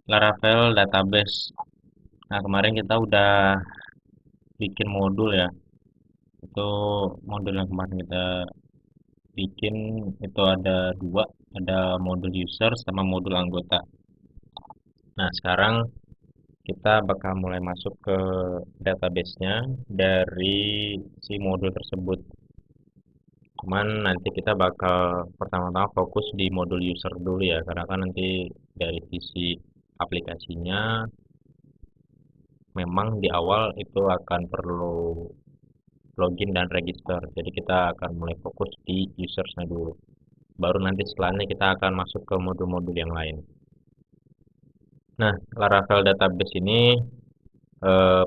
Laravel database. Nah, kemarin kita udah bikin modul ya. Itu modul yang kemarin kita bikin itu ada dua, ada modul user sama modul anggota. Nah, sekarang kita bakal mulai masuk ke database-nya dari si modul tersebut. Cuman nanti kita bakal pertama-tama fokus di modul user dulu ya, karena kan nanti dari sisi aplikasinya memang di awal itu akan perlu login dan register. Jadi kita akan mulai fokus di usersnya dulu. Baru nanti setelahnya kita akan masuk ke modul-modul yang lain. Nah, Laravel database ini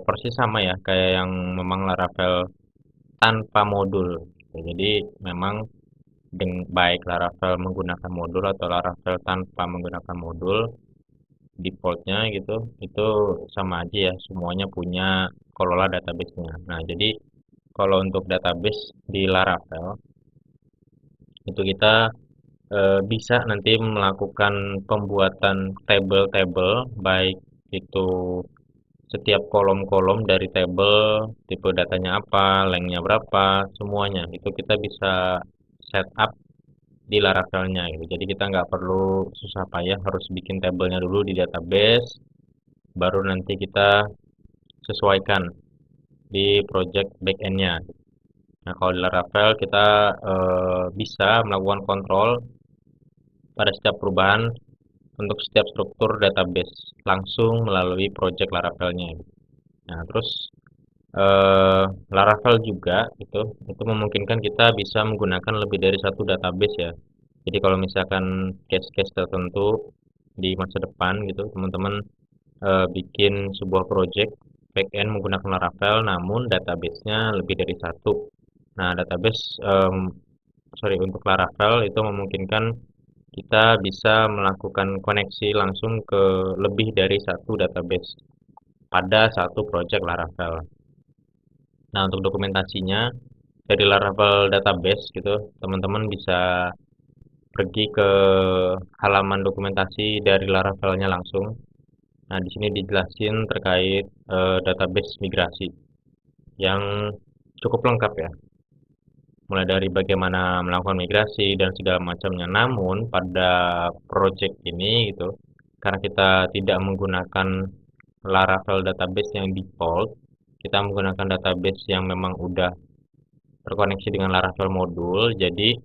persis sama ya kayak yang memang Laravel tanpa modul. Jadi memang baik Laravel menggunakan modul atau Laravel tanpa menggunakan modul, defaultnya gitu, itu sama aja ya, semuanya punya kelola database-nya. Nah, jadi kalau untuk database di Laravel, itu kita bisa nanti melakukan pembuatan tabel-tabel, baik itu setiap kolom-kolom dari tabel, tipe datanya apa, lengthnya berapa, semuanya. Itu kita bisa setup di Laravelnya gitu. Jadi kita nggak perlu susah payah harus bikin tabelnya dulu di database, baru nanti kita sesuaikan di project backendnya. Nah, kalau di Laravel kita bisa melakukan kontrol pada setiap perubahan untuk setiap struktur database langsung melalui project Laravelnya. Nah, terus eh, Laravel juga itu memungkinkan kita bisa menggunakan lebih dari satu database ya. Jadi kalau misalkan case-case tertentu di masa depan gitu, teman-teman bikin sebuah project backend menggunakan Laravel, namun database-nya lebih dari satu. Nah, database sorry untuk Laravel itu memungkinkan kita bisa melakukan koneksi langsung ke lebih dari satu database pada satu project Laravel. Nah, untuk dokumentasinya dari Laravel database gitu, teman-teman bisa pergi ke halaman dokumentasi dari Laravelnya langsung. Nah, di sini dijelasin terkait database migrasi yang cukup lengkap ya. Mulai dari bagaimana melakukan migrasi dan segala macamnya. Namun pada project ini gitu, karena kita tidak menggunakan Laravel database yang default, kita menggunakan database yang memang udah terkoneksi dengan Laravel modul. Jadi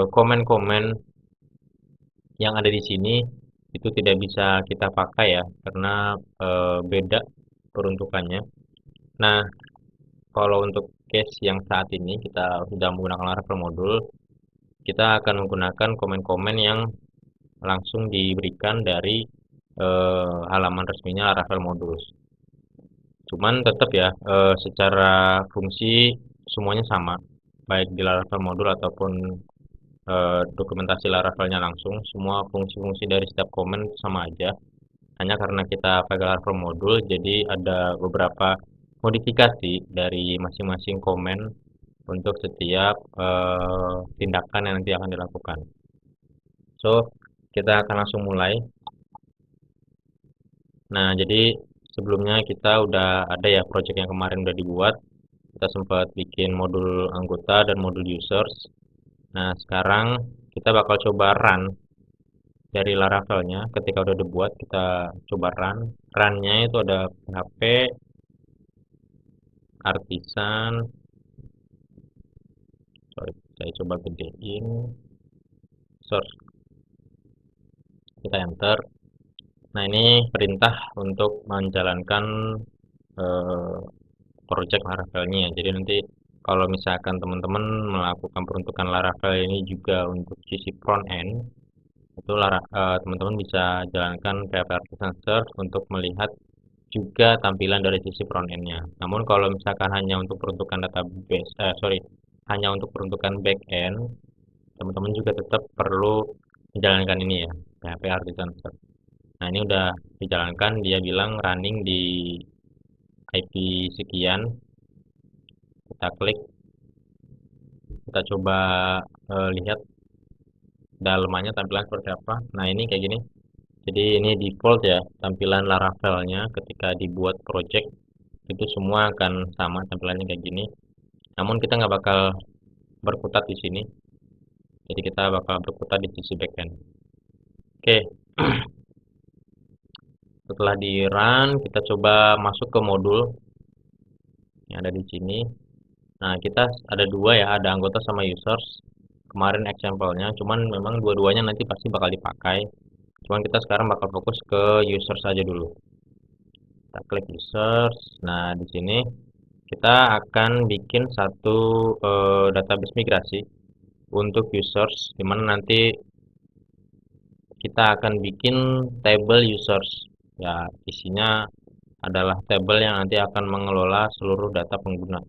komen-komen yang ada di sini itu tidak bisa kita pakai ya, karena beda peruntukannya. Nah, kalau untuk case yang saat ini kita sudah menggunakan Laravel modul, kita akan menggunakan komen-komen yang langsung diberikan dari halaman resminya Laravel Modules. Cuman tetap ya, secara fungsi semuanya sama, baik di Laravel modul ataupun dokumentasi Laravelnya langsung, semua fungsi-fungsi dari setiap komen sama aja. Hanya karena kita pakai Laravel modul, jadi ada beberapa modifikasi dari masing-masing komen untuk setiap tindakan yang nanti akan dilakukan. So, kita akan langsung mulai. Nah, jadi sebelumnya kita udah ada ya project yang kemarin udah dibuat. Kita sempat bikin modul anggota dan modul users. Nah, sekarang kita bakal coba run dari Laravelnya. Ketika udah dibuat, kita coba run. Runnya itu ada PHP, artisan. Sorry, saya coba gedein. Source, kita enter. Nah, ini perintah untuk menjalankan eh, project Laravelnya ya. Jadi nanti kalau misalkan teman-teman melakukan peruntukan Laravel ini juga untuk sisi front end, itu teman-teman bisa jalankan PHP Artisan Search untuk melihat juga tampilan dari sisi front end-nya. Namun kalau misalkan hanya untuk peruntukan database, sorry, hanya untuk peruntukan back end, teman-teman juga tetap perlu menjalankan ini ya, PHP Artisan Search. Nah, ini udah dijalankan, dia bilang running di IP sekian, kita klik, kita coba lihat dalemannya tampilan seperti apa. Nah, ini kayak gini. Jadi ini default ya, tampilan Laravelnya ketika dibuat project itu semua akan sama tampilannya kayak gini. Namun kita nggak bakal berkutat di sini, jadi kita bakal berkutat di sisi backend. Oke, setelah di run kita coba masuk ke modul yang ada di sini. Nah, kita ada dua ya, ada anggota sama users. Kemarin example-nya, cuman memang dua-duanya nanti pasti bakal dipakai. Cuman kita sekarang bakal fokus ke users aja dulu. Kita klik users. Nah, di sini kita akan bikin satu database migrasi untuk users, dimana nanti kita akan bikin table users. Ya, isinya adalah table yang nanti akan mengelola seluruh data pengguna.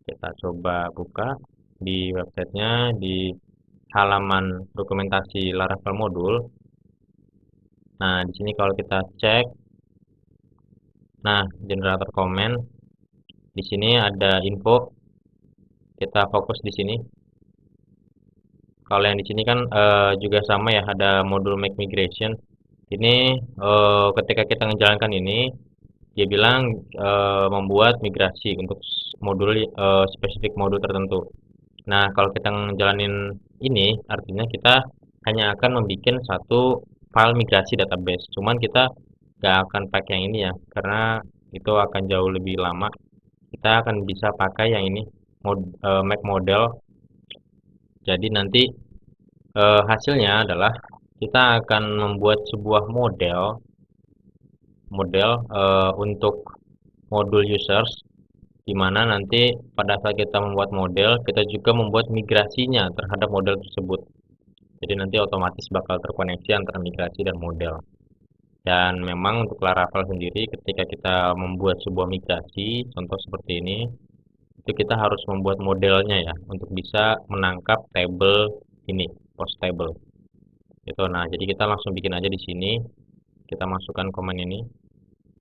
Kita coba buka di websitenya, di halaman dokumentasi Laravel modul. Nah, di sini kalau kita cek, nah generator comment, di sini ada info. Kita fokus di sini. Kalau yang di sini kan juga sama ya, ada modul make migration. Ini ketika kita menjalankan ini, dia bilang membuat migrasi untuk modul spesifik modul tertentu. Nah, kalau kita ngejalanin ini, artinya kita hanya akan membuat satu file migrasi database. Cuman kita nggak akan pakai yang ini ya, karena itu akan jauh lebih lama. Kita akan bisa pakai yang ini, make model. Jadi nanti hasilnya adalah kita akan membuat sebuah model untuk modul users, di mana nanti pada saat kita membuat model, kita juga membuat migrasinya terhadap model tersebut. Jadi nanti otomatis bakal terkoneksi antara migrasi dan model. Dan memang untuk Laravel sendiri, ketika kita membuat sebuah migrasi, contoh seperti ini, itu kita harus membuat modelnya ya, untuk bisa menangkap table ini, post table. Itu. Nah, jadi kita langsung bikin aja di sini. Kita masukkan command ini,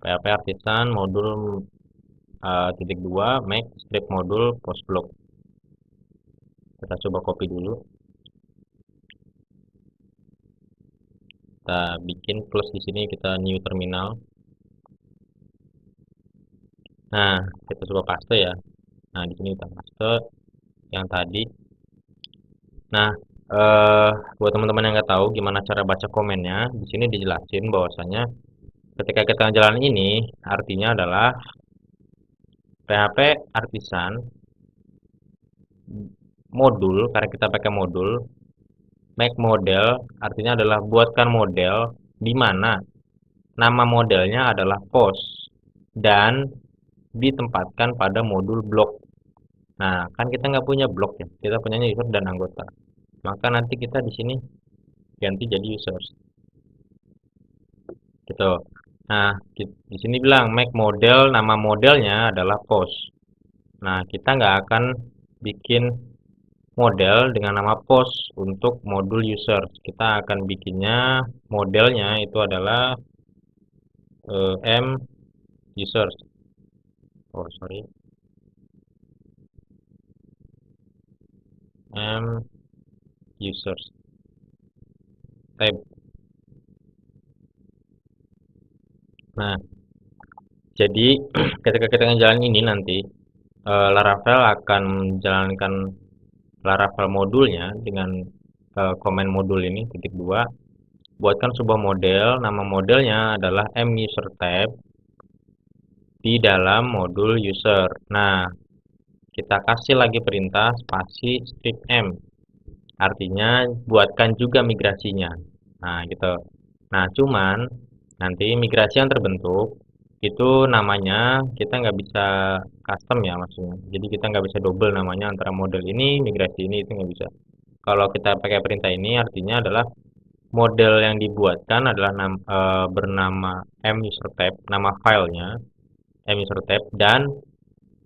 php artisan modul titik dua make script modul post block. Kita coba copy dulu. Kita bikin plus di sini, kita new terminal. Nah, kita coba paste ya. Nah, di sini kita paste yang tadi. Nah, buat teman-teman yang nggak tahu gimana cara baca komennya, di sini dijelasin bahwasanya ketika kita jalan ini, artinya adalah PHP artisan modul, karena kita pakai modul, make model artinya adalah buatkan model di mana nama modelnya adalah post dan ditempatkan pada modul blok. Nah, kan kita nggak punya blok ya, kita punya user dan anggota. Maka nanti kita di sini ganti jadi users. Gitu. Nah, di sini bilang make model, nama modelnya adalah post. Nah, kita nggak akan bikin model dengan nama post untuk modul user. Kita akan bikinnya modelnya itu adalah m users. Oh, sorry. M users tab. Nah, jadi ketika kita ngejalanin ini nanti Laravel akan menjalankan Laravel modulnya dengan komen modul ini titik dua. Buatkan sebuah model, nama modelnya adalah musertab di dalam modul user. Nah, kita kasih lagi perintah spasi script m. Artinya buatkan juga migrasinya. Nah, gitu. Nah, cuman nanti migrasi yang terbentuk itu namanya kita nggak bisa custom ya maksudnya. Jadi kita nggak bisa double namanya antara model ini, migrasi ini, itu nggak bisa. Kalau kita pakai perintah ini artinya adalah model yang dibuatkan adalah bernama musertab, nama filenya musertab, dan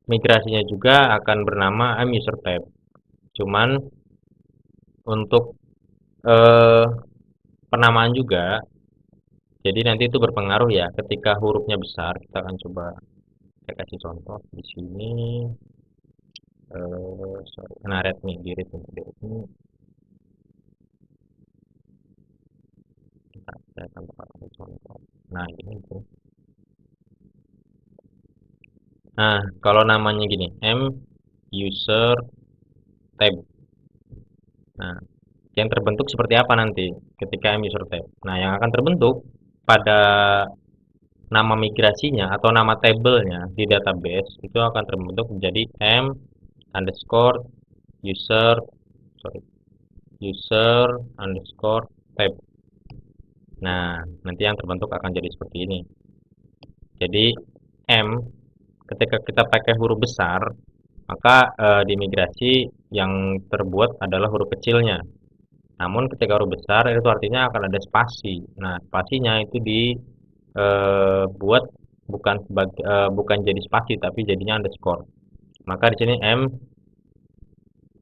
migrasinya juga akan bernama musertab. Cuman untuk eh, penamaan juga, jadi nanti itu berpengaruh ya ketika hurufnya besar. Kita akan coba saya kasih contoh di sini. Sorry, kena red nih, di red nih. saya akan pakai contoh. Nah ini tuh. Nah kalau namanya gini, m user tab. Nah yang terbentuk seperti apa nanti ketika m user tab? Nah yang akan terbentuk pada nama migrasinya atau nama tabelnya di database itu akan terbentuk menjadi m underscore user sorry user underscore tab. Nah nanti yang terbentuk akan jadi seperti ini. Jadi m ketika kita pakai huruf besar maka di migrasi yang terbuat adalah huruf kecilnya. Namun ketika huruf besar itu artinya akan ada spasi. Nah spasinya itu dibuat bukan jadi spasi tapi jadinya underscore. Maka di sini m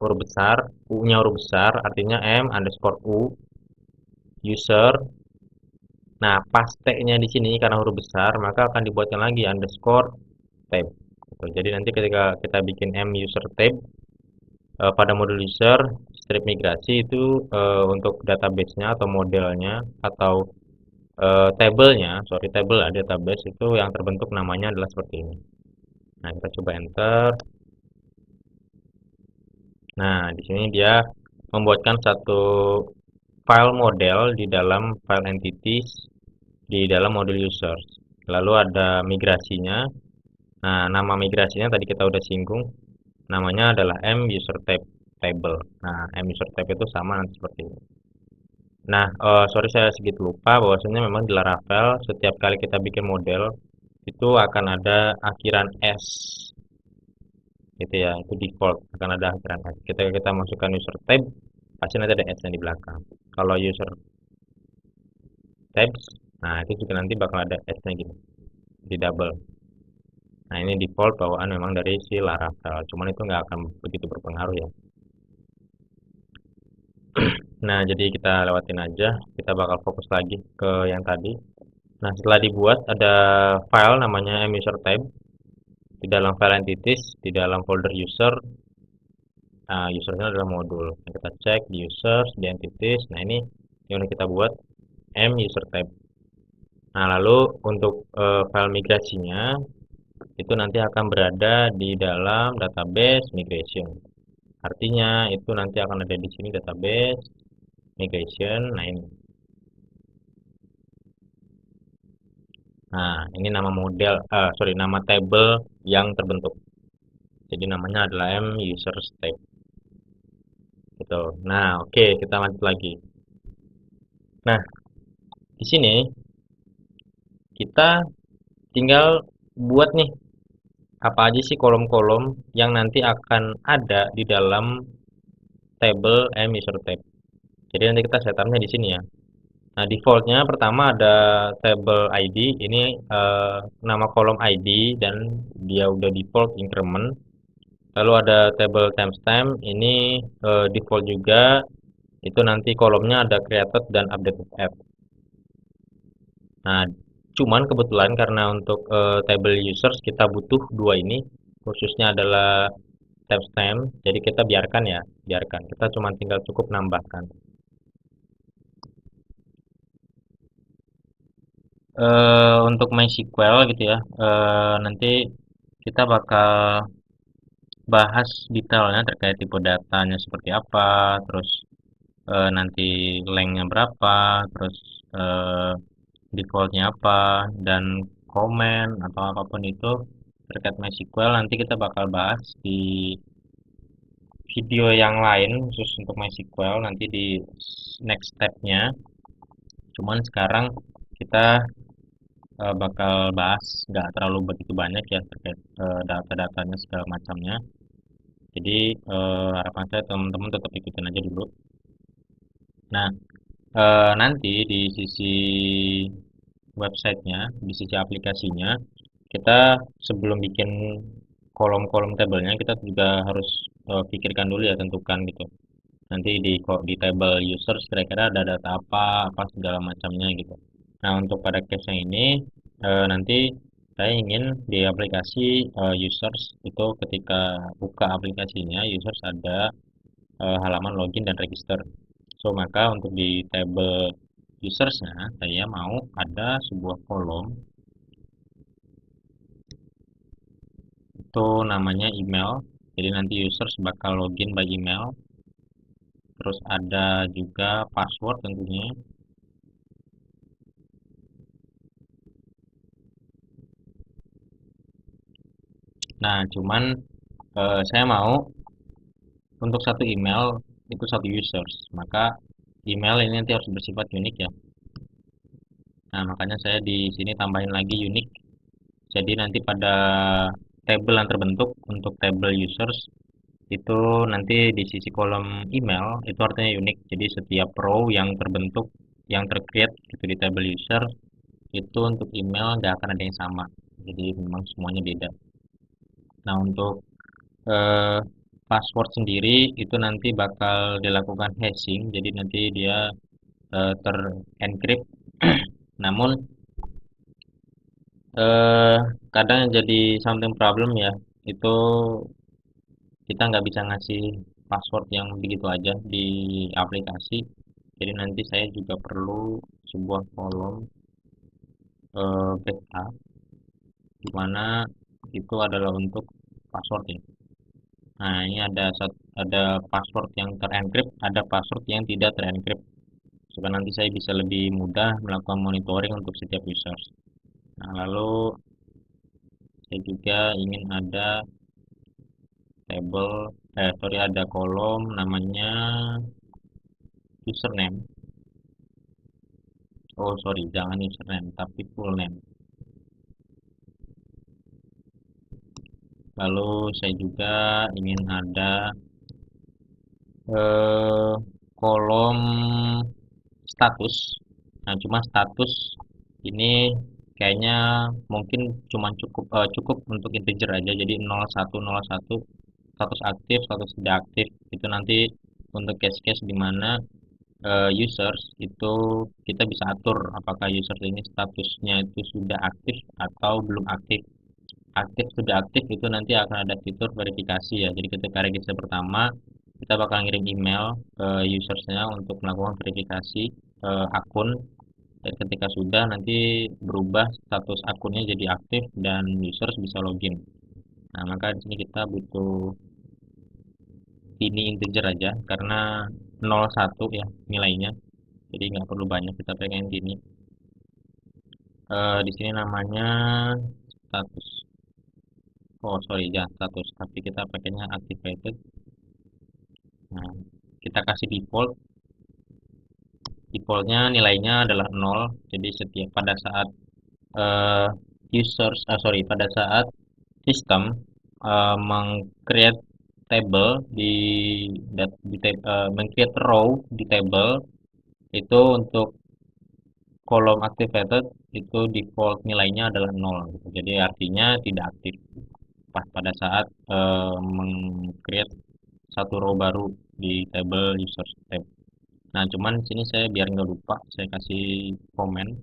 huruf besar, u-nya huruf besar, artinya m underscore u user. Nah, paste-nya di sini karena huruf besar, maka akan dibuatkan lagi underscore tab. Gitu. Jadi nanti ketika kita bikin m user tab pada modul user strip migrasi itu untuk database-nya atau modelnya atau table-nya, sorry table lah database itu yang terbentuk namanya adalah seperti ini. Nah, kita coba enter. Nah, di sini dia membuatkan satu file model di dalam file entities di dalam modul users. Lalu ada migrasinya. Nah, nama migrasinya tadi kita udah singgung. Namanya adalah m user tab table. Nah, m user tab itu sama nanti seperti ini. Nah, sorry saya sedikit lupa bahwasanya memang di Laravel setiap kali kita bikin model itu akan ada akhiran s gitu ya, itu default akan ada akhiran s. Ketika kita masukkan user tab pasti nanti ada s-nya di belakang. Kalau user tabs, nah itu juga nanti bakal ada s-nya gitu di double. Nah ini default bawaan memang dari si Laravel, cuman itu nggak akan begitu berpengaruh ya. Nah jadi kita lewatin aja, kita bakal fokus lagi ke yang tadi. Nah setelah dibuat ada file namanya musertab di dalam file entities di dalam folder user. Nah usernya adalah modul. Nah, kita cek di users di entities. Nah ini yang kita buat musertab. Nah lalu untuk file migrasinya itu nanti akan berada di dalam database migration. Artinya itu nanti akan ada di sini database migration. Nah ini. Nah ini nama model, sorry nama table yang terbentuk. Jadi namanya adalah m users tab. Gitu. Nah oke kita lanjut lagi. Nah di sini kita tinggal buat nih apa aja sih kolom-kolom yang nanti akan ada di dalam table m user tab. Jadi nanti kita setupnya di sini ya. Nah, defaultnya pertama ada table ID, ini nama kolom ID dan dia udah default increment. Lalu ada table timestamp, ini default juga, itu nanti kolomnya ada created dan updated app. Nah, cuman kebetulan karena untuk table users kita butuh dua ini, khususnya adalah timestamp, jadi kita biarkan ya, biarkan. Kita cuma tinggal cukup nambahkan. Untuk MySQL gitu ya, nanti kita bakal bahas detailnya terkait tipe datanya seperti apa, terus nanti lengthnya berapa, terus eh, defaultnya apa, dan komen atau apapun itu terkait MySQL nanti kita bakal bahas di video yang lain khusus untuk MySQL nanti di next stepnya. Cuman sekarang kita bakal bahas nggak terlalu begitu banyak ya terkait data-datanya segala macamnya. Jadi harapan saya teman-teman tetap ikutin aja dulu. Nah, nanti di sisi websitenya, di sisi aplikasinya, kita sebelum bikin kolom-kolom tabelnya kita juga harus pikirkan dulu ya tentukan gitu. Nanti di table users kira-kira ada data apa segala macamnya gitu. Nah, untuk pada case yang ini nanti saya ingin di aplikasi users itu ketika buka aplikasinya users ada halaman login dan register. So, maka untuk di table usersnya saya mau ada sebuah kolom itu namanya email, jadi nanti users bakal login by email, terus ada juga password tentunya. Nah cuman saya mau untuk satu email itu satu users, maka email ini nanti harus bersifat unik ya. Nah makanya saya di sini tambahin lagi unik, jadi nanti pada table yang terbentuk untuk table users itu nanti di sisi kolom email itu artinya unik, jadi setiap row yang terbentuk yang tercreate gitu di table user itu untuk email nggak akan ada yang sama, jadi memang semuanya beda. Nah untuk eh, password sendiri itu nanti bakal dilakukan hashing, jadi nanti dia terencrypt. Namun eh, kadang yang jadi something problem ya, itu kita nggak bisa ngasih password yang begitu aja di aplikasi. Jadi nanti saya juga perlu sebuah kolom backup di mana itu adalah untuk password ya. Nah, ini ada password yang terencrypt, ada password yang tidak terencrypt. Supaya nanti saya bisa lebih mudah melakukan monitoring untuk setiap users. Nah, lalu saya juga ingin ada table, sorry, ada kolom namanya username. Oh, sorry, jangan username, tapi full name. Lalu saya juga ingin ada eh, kolom status. Nah, cuma status ini kayaknya mungkin cuma cukup untuk integer aja. Jadi 0101 status aktif, status tidak aktif. Itu nanti untuk case-case di mana users itu kita bisa atur apakah users ini statusnya itu sudah aktif atau belum aktif. Aktif sudah aktif itu nanti akan ada fitur verifikasi ya. Jadi ketika register pertama kita bakal ngirim email ke usersnya untuk melakukan verifikasi akun, dan ketika sudah nanti berubah status akunnya jadi aktif dan users bisa login. Nah maka di sini kita butuh ini integer aja karena 01 ya nilainya, jadi nggak perlu banyak, kita pengen gini. Di sini namanya status, oh sorry jangan status tapi kita pakainya activated. Nah kita kasih defaultnya nilainya adalah 0, jadi setiap pada saat eh, sorry, pada saat sistem meng-create table meng-create row di table itu untuk kolom activated itu default nilainya adalah 0 gitu. Jadi artinya tidak aktif pas pada saat meng-create satu row baru di table users tab. Nah, cuman sini saya biar nggak lupa, saya kasih komen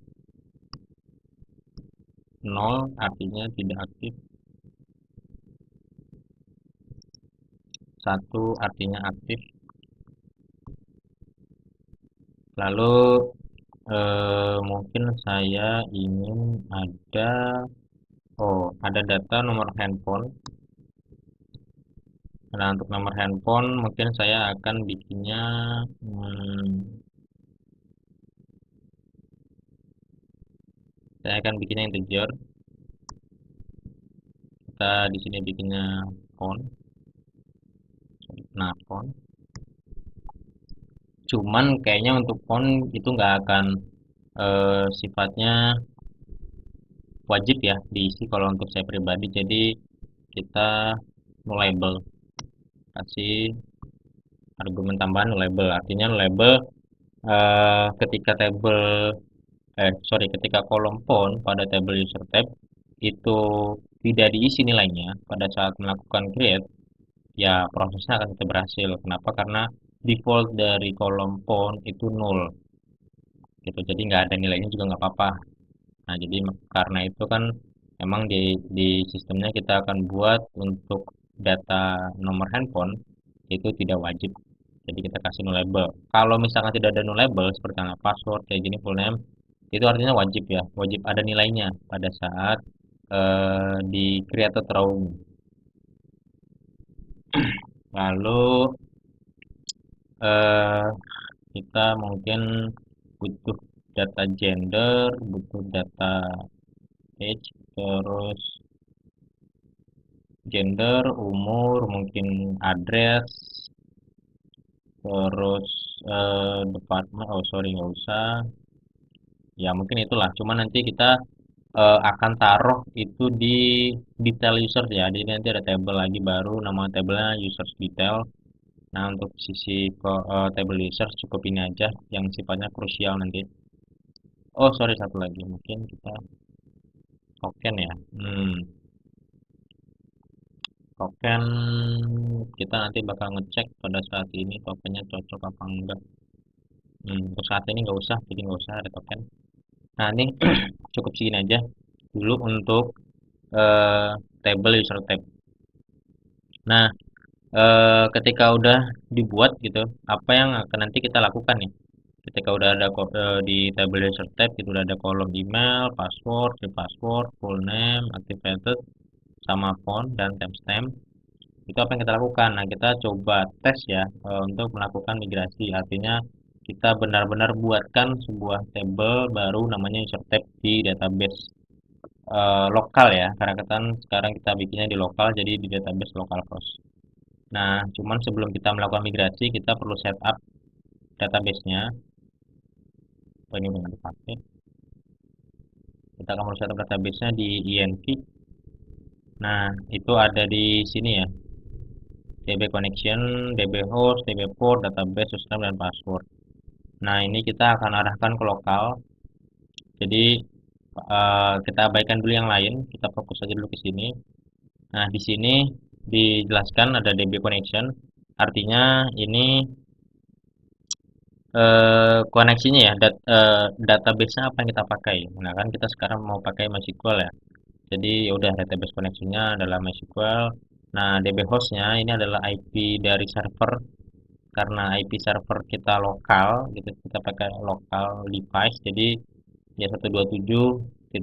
0 artinya tidak aktif, 1 artinya aktif. Lalu mungkin saya ingin ada data nomor handphone. Nah, untuk nomor handphone mungkin saya akan bikinnya hmm, saya akan bikinnya integer. Kita di sini bikinnya font. Nah, font. Cuman kayaknya untuk font itu nggak akan sifatnya wajib ya diisi kalau untuk saya pribadi. Jadi kita no label, kasih argumen tambahan no label. Artinya no label ketika ketika kolom font pada table user tab itu tidak diisi nilainya pada saat melakukan create, ya prosesnya akan tetap berhasil. Kenapa? Karena default dari kolom font itu null gitu, jadi nggak ada nilainya juga nggak apa-apa. Nah jadi karena itu kan memang di sistemnya kita akan buat untuk data nomor handphone itu tidak wajib. Jadi kita kasih nullable. Kalau misalkan tidak ada nullable seperti nama password kayak gini full name, itu artinya wajib ya, wajib ada nilainya pada saat di create atau row. Lalu eh, kita mungkin butuh data gender, butuh data age, terus gender, umur, mungkin address, terus department, oh sorry nggak usah, ya mungkin itulah. Cuma nanti kita akan taruh itu di detail user ya. Jadi nanti ada table lagi baru, nama tabelnya users detail. Nah untuk sisi table users cukup ini aja yang sifatnya krusial nanti. Oh sorry satu lagi mungkin kita token ya. Token kita nanti bakal ngecek pada saat ini tokennya cocok apa enggak. Untuk saat ini nggak usah, jadi nggak usah ada token. Nah ini cukup segini aja dulu untuk eh, table user tab. Nah ketika udah dibuat gitu, apa yang akan nanti kita lakukan nih? Ketika udah ada di table user tab, itu udah ada kolom email, password, password, full name, activated, sama font dan timestamp. Itu apa yang kita lakukan? Nah, kita coba tes ya untuk melakukan migrasi. Artinya kita benar-benar buatkan sebuah table baru namanya user tab di database lokal ya. Karena kan sekarang kita bikinnya di lokal, jadi di database localhost. Nah, cuman sebelum kita melakukan migrasi, kita perlu setup database-nya. Oh, ini udah nggak dipakai. Kita akan perlu setup database-nya di env. Nah, itu ada di sini ya. DB connection, DB host, DB port, database, system, dan password. Nah, ini kita akan arahkan ke lokal. Jadi, kita abaikan dulu yang lain. Kita fokus aja dulu ke sini. Nah, di sini dijelaskan ada DB connection. Artinya ini koneksinya ya, database-nya apa yang kita pakai. Nah, kan kita sekarang mau pakai MySQL ya. Jadi, ya udah database koneksinya adalah MySQL. Nah, DB host-nya ini adalah IP dari server karena IP server kita lokal gitu, kita pakai lokal device, jadi ya 127.0.0.1.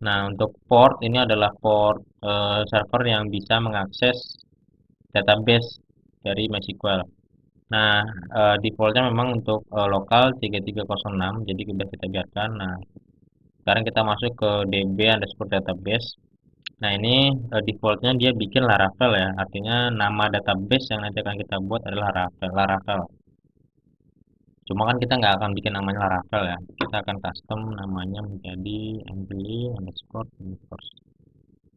Nah untuk port ini adalah port server yang bisa mengakses database dari MySQL. Nah defaultnya memang untuk lokal 3306, jadi kita biarkan. Nah sekarang kita masuk ke db underscore database. Nah ini defaultnya dia bikin Laravel ya, artinya nama database yang nanti akan kita buat adalah Laravel. Cuma kan kita nggak akan bikin namanya Laravel ya, kita akan custom namanya menjadi Emily underscore universe.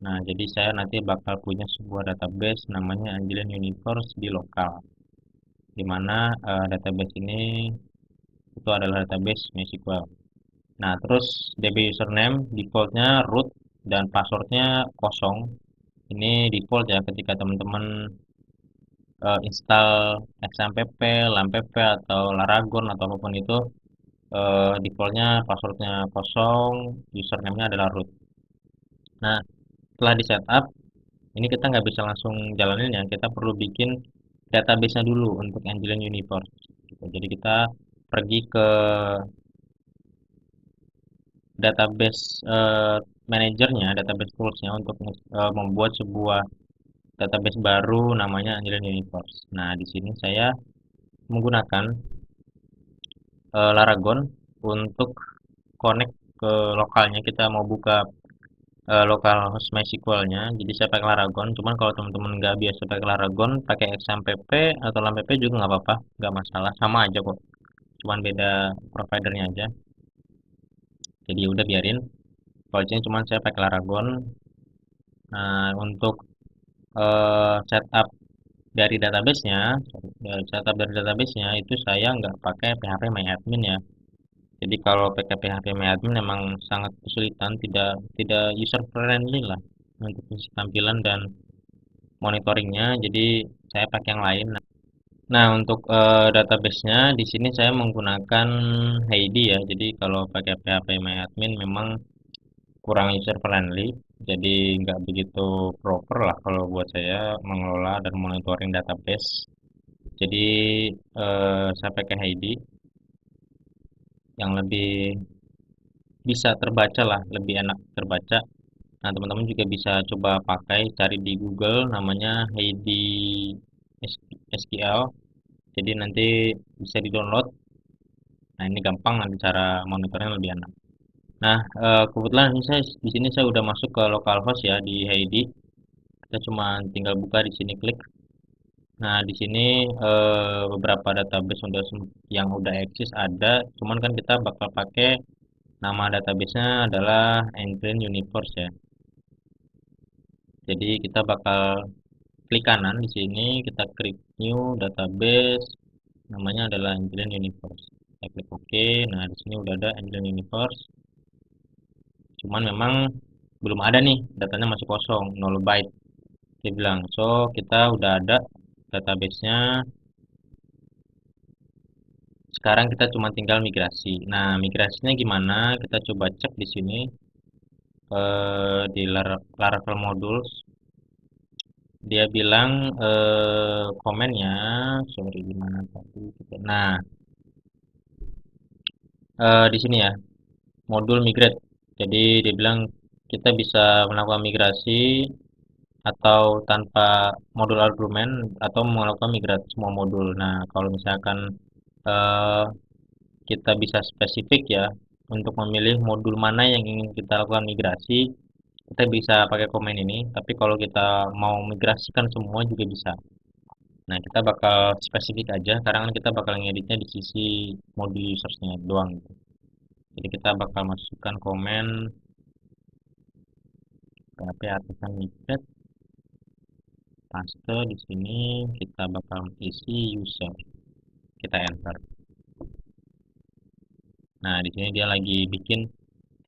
Nah jadi saya nanti bakal punya sebuah database namanya Angeline Universe di lokal, dimana database ini itu adalah database MySQL. Nah terus DB username defaultnya root dan passwordnya kosong. Ini default ya ketika teman-teman install XAMPP, LAMPP atau Laragon atau apapun itu defaultnya passwordnya kosong, username-nya adalah root. Nah setelah di setup ini kita nggak bisa langsung jalanin ya, kita perlu bikin database-nya dulu untuk Angeline Universe gitu. Jadi kita pergi ke database manajernya, database tools-nya untuk membuat sebuah database baru namanya Angeline Universe. Nah di sini saya menggunakan Laragon untuk connect ke lokalnya. Kita mau buka lokal host MySQL-nya. Jadi saya pakai Laragon. Cuman kalau teman-teman nggak biasa pakai Laragon, pakai XAMPP atau LAMPP juga nggak apa-apa, nggak masalah. Sama aja kok. Cuman beda providernya aja. Jadi udah biarin. Kalau ini cuman saya pakai Laragon. Nah untuk setup dari database-nya, itu saya nggak pakai PHP MyAdmin ya. Jadi kalau pakai PHP MyAdmin memang sangat kesulitan, tidak tidak user friendly lah untuk sisi tampilan dan monitoringnya. Jadi saya pakai yang lain. Nah untuk database-nya di sini saya menggunakan Heidi ya. Jadi kalau pakai PHP MyAdmin memang kurang user friendly. Jadi nggak begitu proper lah kalau buat saya mengelola dan monitoring database. Jadi saya pakai Heidi yang lebih bisa terbaca lah, lebih enak terbaca. Nah, teman-teman juga bisa coba pakai, cari di Google namanya Heidi SQL. Jadi nanti bisa di-download. Nah, ini gampang nanti cara monitornya lebih enak. Nah, kebetulan ini saya di sini saya udah masuk ke localhost ya di Heidi. Kita cuma tinggal buka di sini klik. Nah, di sini beberapa database yang udah eksis ada, cuman kan kita bakal pakai nama databasenya adalah Engine Universe ya. Jadi kita bakal klik kanan di sini, kita klik new database, namanya adalah Engine Universe. Kita klik OK. Nah, di sini udah ada Engine Universe. Cuman memang belum ada nih, datanya masih kosong, 0 byte. Dia bilang, so kita udah ada databasenya. Sekarang kita cuma tinggal migrasi. Nah, migrasinya gimana? Kita coba cek di sini di Laravel Modules. Dia bilang komennya, sorry gimana tadi? Nah, di sini ya, modul migrate. Jadi dia bilang kita bisa melakukan migrasi atau tanpa modul argumen atau melakukan migrasi semua modul. Nah, kalau misalkan eh, kita bisa spesifik ya untuk memilih modul mana yang ingin kita lakukan migrasi, kita bisa pakai komen ini. Tapi kalau kita mau migrasikan semua juga bisa. Nah, kita bakal spesifik aja karena kan kita bakal ngeditnya di sisi modul usersnya doang gitu. Jadi kita bakal masukkan komen PHP artisan migrate, paste di sini kita bakal isi user. Kita enter. Nah, di sini dia lagi bikin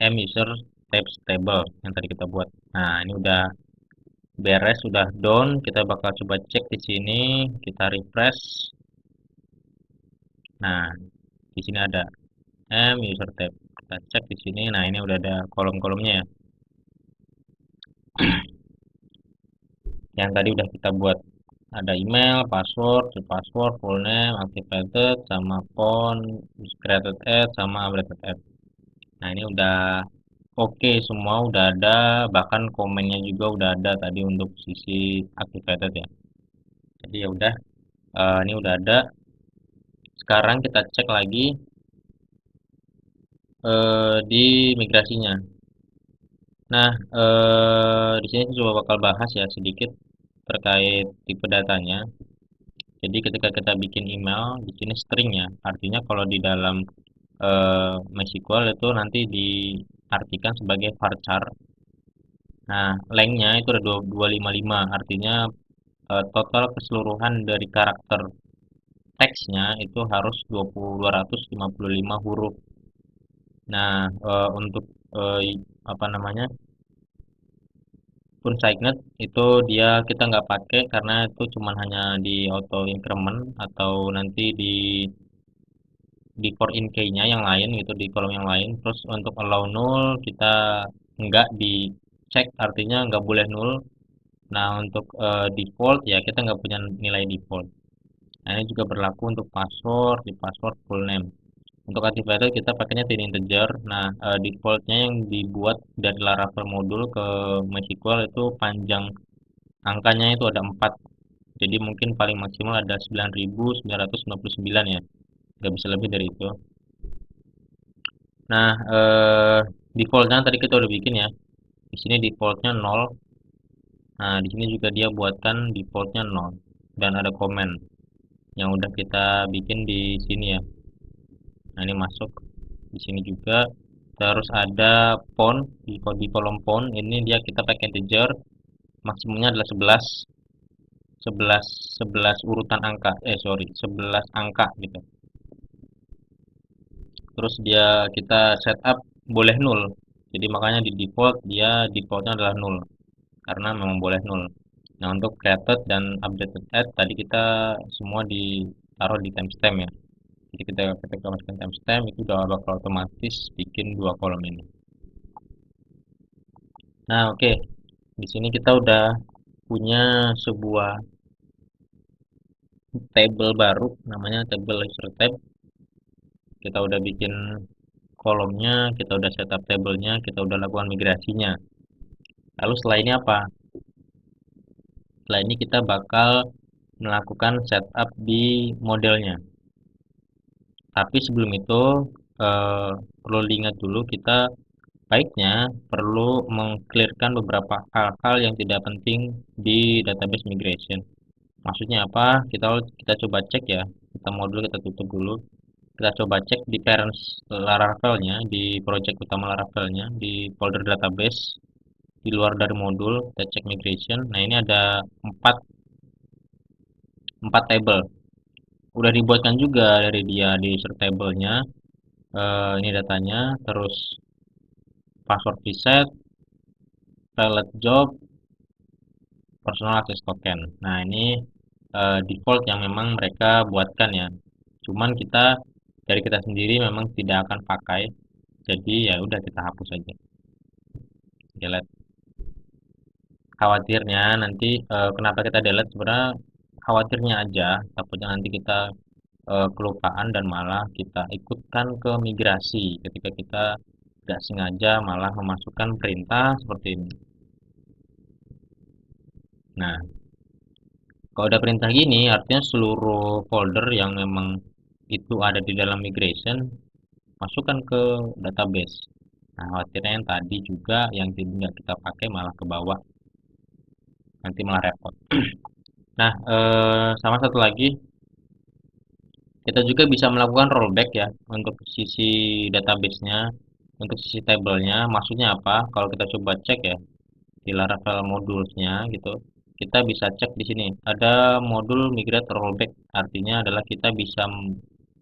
user type stable yang tadi kita buat. Nah, ini udah beres, sudah down. Kita bakal coba cek di sini, kita refresh. Nah, di sini ada user type. Kita cek di sini. Nah, ini udah ada kolom-kolomnya ya. Yang tadi udah kita buat. Ada email, password, full name, activated, sama phone, created ad, sama updated ad. Nah, ini udah oke semua udah ada, bahkan komennya juga udah ada tadi untuk sisi activated ya. Jadi ya udah, ini udah ada. Sekarang kita cek lagi di migrasinya. Nah, di sini saya coba bakal bahas ya sedikit terkait tipe datanya. Jadi ketika kita bikin email, di sini string ya. Artinya kalau di dalam MySQL itu nanti diartikan sebagai varchar. Nah, lengthnya itu ada 255, artinya total keseluruhan dari karakter teksnya itu harus 255 huruf. Nah, untuk apa namanya? Unsigned itu dia kita nggak pakai karena itu cuman hanya di auto increment atau nanti di for in key-nya yang lain gitu di kolom yang lain. Terus untuk allow null kita nggak dicek artinya nggak boleh null. Nah, untuk default ya kita nggak punya nilai default. Nah, ini juga berlaku untuk password, di password full name. Untuk activator kita pakainya tin integer. Nah, defaultnya yang dibuat dari Laravel modul ke MySQL itu panjang angkanya itu ada 4. Jadi mungkin paling maksimal ada 9.999 ya. Nggak bisa lebih dari itu. Nah, defaultnya tadi kita udah bikin ya. Di sini defaultnya 0. Nah, di sini juga dia buatkan defaultnya 0 dan ada komen yang udah kita bikin di sini ya. Nah, ini masuk di sini juga. Terus ada font di kolom font ini dia kita pakai integer, maksimumnya adalah 11 11 11 urutan angka. Sorry, 11 angka gitu. Terus dia kita setup boleh nol. Jadi makanya di default dia defaultnya adalah nol karena memang boleh nol. Nah, untuk created dan updated add tadi kita semua ditaruh di timestamp ya. Jadi kita ketika masukkan timestamp itu udah bakal otomatis bikin dua kolom ini. Nah, oke. Di sini kita udah punya sebuah table baru namanya table user tab. Kita udah bikin kolomnya, kita udah setup tablenya, kita udah lakukan migrasinya. Lalu setelah ini apa? Setelah ini kita bakal melakukan setup di modelnya. Tapi sebelum itu perlu diingat dulu, kita baiknya perlu mengclearkan beberapa hal-hal yang tidak penting di database migration. Maksudnya apa? Kita coba cek ya. Kita mau dulu, kita tutup dulu. Kita coba cek di parents Laravel-nya, di project utama Laravel-nya, di folder database di luar dari modul. Kita cek migration. Nah, ini ada 4 table. Udah dibuatkan juga dari dia di user table-nya. Ini datanya, terus password reset, valid job, personal access token. Nah, ini default yang memang mereka buatkan ya. Cuman dari kita sendiri memang tidak akan pakai. Jadi ya udah kita hapus aja. Delete. Khawatirnya nanti kenapa kita delete, sebenarnya khawatirnya aja takutnya nanti kita kelupaan dan malah kita ikutkan ke migrasi ketika kita nggak sengaja malah memasukkan perintah seperti ini. Nah, kalau ada perintah gini, artinya seluruh folder yang memang itu ada di dalam migration, masukkan ke database. Nah, khawatirnya yang tadi juga yang tidak kita pakai malah ke bawah, nanti malah repot. Nah, sama satu lagi, kita juga bisa melakukan rollback ya untuk sisi database-nya, untuk sisi table-nya. Maksudnya apa? Kalau kita coba cek ya di Laravel modules-nya gitu, kita bisa cek di sini. Ada modul migrate rollback, artinya adalah kita bisa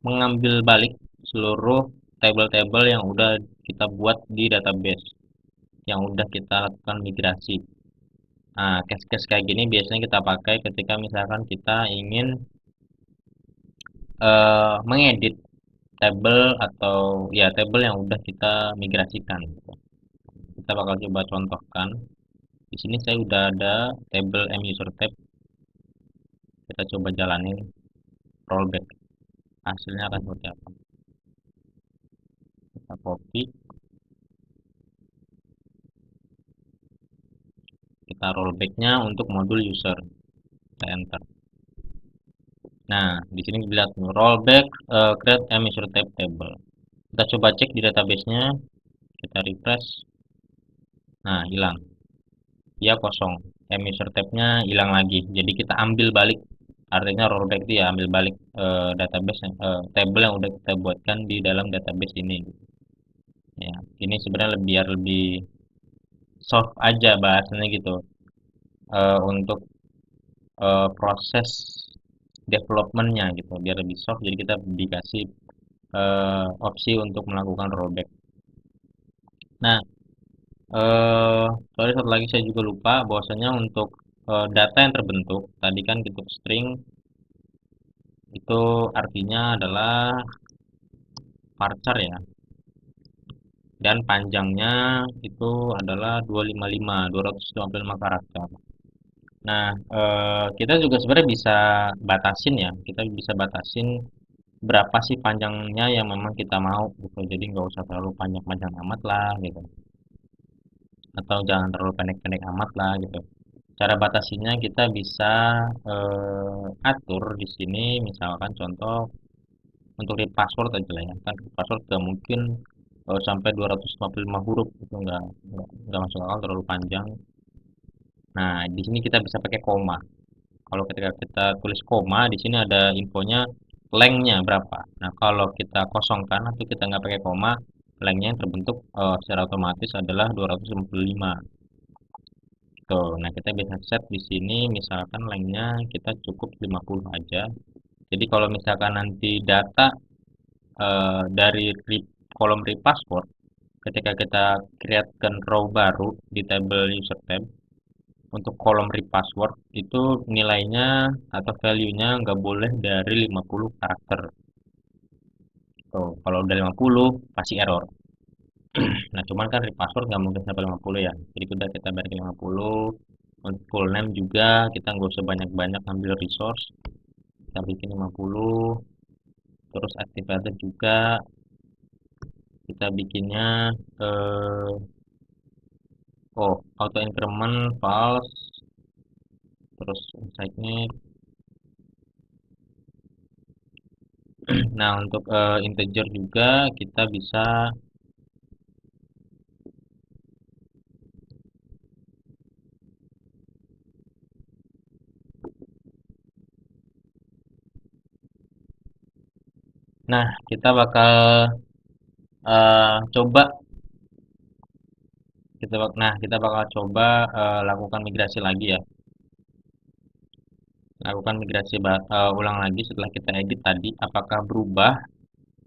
mengambil balik seluruh table-table yang udah kita buat di database, yang udah kita lakukan migrasi. Nah, case-case kayak gini biasanya kita pakai ketika misalkan kita ingin mengedit table atau ya table yang udah kita migrasikan gitu. Kita bakal coba contohkan. Di sini saya udah ada table muser tab. Kita coba jalanin rollback. Hasilnya akan seperti apa? Kita copy, kita rollbacknya untuk modul user. Kita enter. Nah, di sini dilihat rollback create muser tab table. Kita coba cek di database-nya, kita refresh. Nah, hilang. Dia kosong. User tab-nya hilang lagi. Jadi kita ambil balik, artinya rollback itu ya ambil balik database table yang udah kita buatkan di dalam database ini. Ya, ini sebenarnya biar lebih soft aja bahasanya gitu. Untuk proses developmentnya gitu, biar lebih soft. Jadi kita dikasih opsi untuk melakukan rollback. Nah, sorry satu lagi saya juga lupa bahwasanya untuk data yang terbentuk tadi kan gitu string itu artinya adalah varchar ya, dan panjangnya itu adalah 255 karakter. Nah, kita juga sebenarnya bisa batasin ya, kita bisa batasin berapa sih panjangnya yang memang kita mau gitu. Jadi nggak usah terlalu panjang-panjang amat lah gitu, atau jangan terlalu pendek-pendek amat lah gitu. Cara batasinya kita bisa atur di sini, misalkan contoh untuk read password aja lah ya. Kan read password nggak mungkin sampai 255 huruf, itu nggak masuk akal, terlalu panjang. Nah, di sini kita bisa pakai koma. Kalau ketika kita tulis koma, di sini ada infonya lengthnya berapa. Nah, kalau kita kosongkan atau kita nggak pakai koma, lengthnya yang terbentuk secara otomatis adalah 255. Tuh, nah kita bisa set di sini misalkan lengthnya kita cukup 50 aja. Jadi kalau misalkan nanti data dari kolom read password, ketika kita createkan row baru di table user tab, untuk kolom read password itu nilainya atau value-nya nggak boleh dari 50 karakter. Tuh, kalau udah 50 pasti error. Nah, cuman kan read password nggak mungkin sampai 50 ya. Jadi udah kita balik 50. Untuk full name juga kita nggak usah banyak-banyak ambil resource. kita bikin 50. Terus activated juga kita bikinnya eh, auto increment false, terus insight-nya. Nah, untuk integer juga kita bisa. Nah, coba kita bakal coba lakukan migrasi lagi ya. Lakukan migrasi ulang lagi setelah kita edit tadi, apakah berubah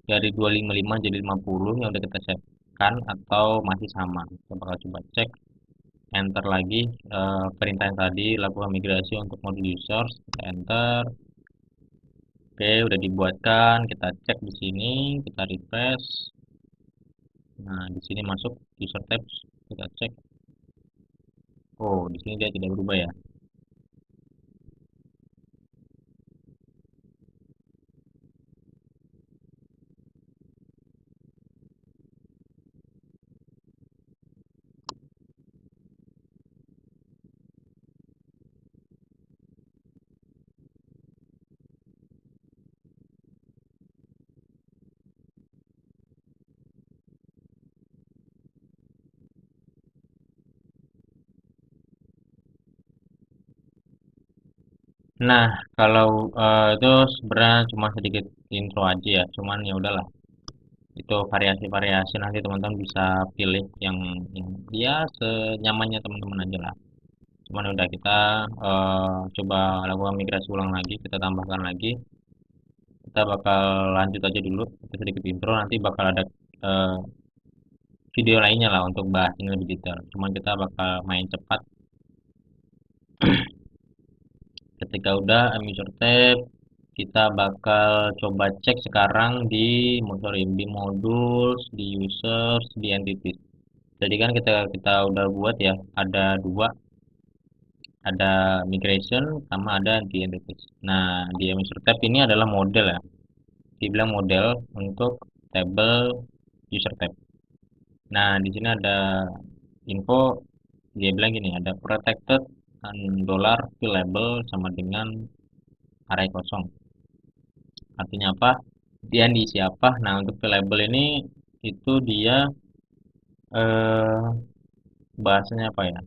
dari 255 jadi 50 yang udah kita save kan atau masih sama. Kita bakal coba cek, enter lagi perintah yang tadi, lakukan migrasi untuk mode users, kita enter. Oke, udah dibuatkan, kita cek di sini, kita refresh. Nah, di sini masuk user tabs, kita cek. Oh, di sini dia tidak berubah ya. Nah, kalau itu sebenarnya cuma sedikit intro aja ya, cuman ya udahlah. Itu variasi-variasi nanti teman-teman bisa pilih yang dia senyamannya teman-teman aja lah. Cuman ya udah kita coba lakukan migrasi ulang lagi, kita tambahkan lagi. Kita bakal lanjut aja dulu, kita sedikit intro, nanti bakal ada eh, video lainnya lah untuk bahas ini lebih detail. Cuman kita bakal main cepat. Ketika udah user tab, kita bakal coba cek sekarang di modules, di users, di entities. Jadi kan kita udah buat ya, ada dua, ada migration sama ada di entities. Nah, di user tab ini adalah model ya. Dibilang model untuk table user tab. Nah, di sini ada info, dia bilang gini, ada protected dollar label sama dengan array kosong. Artinya apa? Dia diisi apa? Nah, untuk label ini itu dia eh, bahasanya apa ya?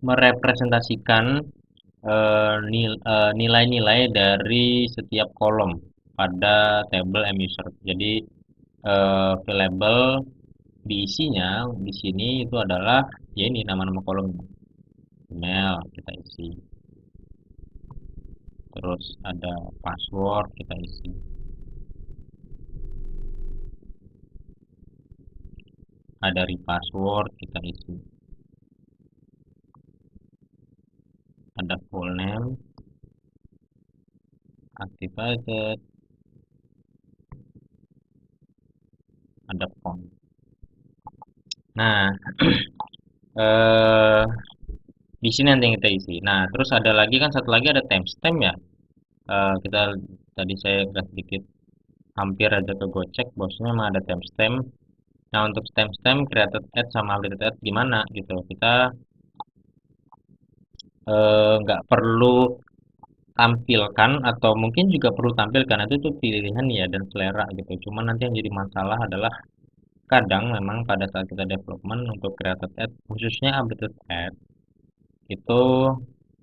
Merepresentasikan nilai-nilai dari setiap kolom pada table muser. Jadi variable diisinya di sini itu adalah ya ini nama-nama kolomnya. Email kita isi. Terus ada password kita isi. Ada repassword kita isi. Ada full name, activated, ada font. Nah, eh di sini nanti yang kita isi. Nah, terus ada lagi kan satu lagi ada timestamp ya. Kita tadi saya agak sedikit hampir aja ke gocek, bosnya memang ada timestamp. Nah, untuk timestamp created at sama updated at gimana gitu. Kita nggak perlu tampilkan atau mungkin juga perlu tampilkan itu tuh pilihan ya dan selera gitu. Cuman nanti yang jadi masalah adalah kadang memang pada saat kita development untuk created ad khususnya updated ad itu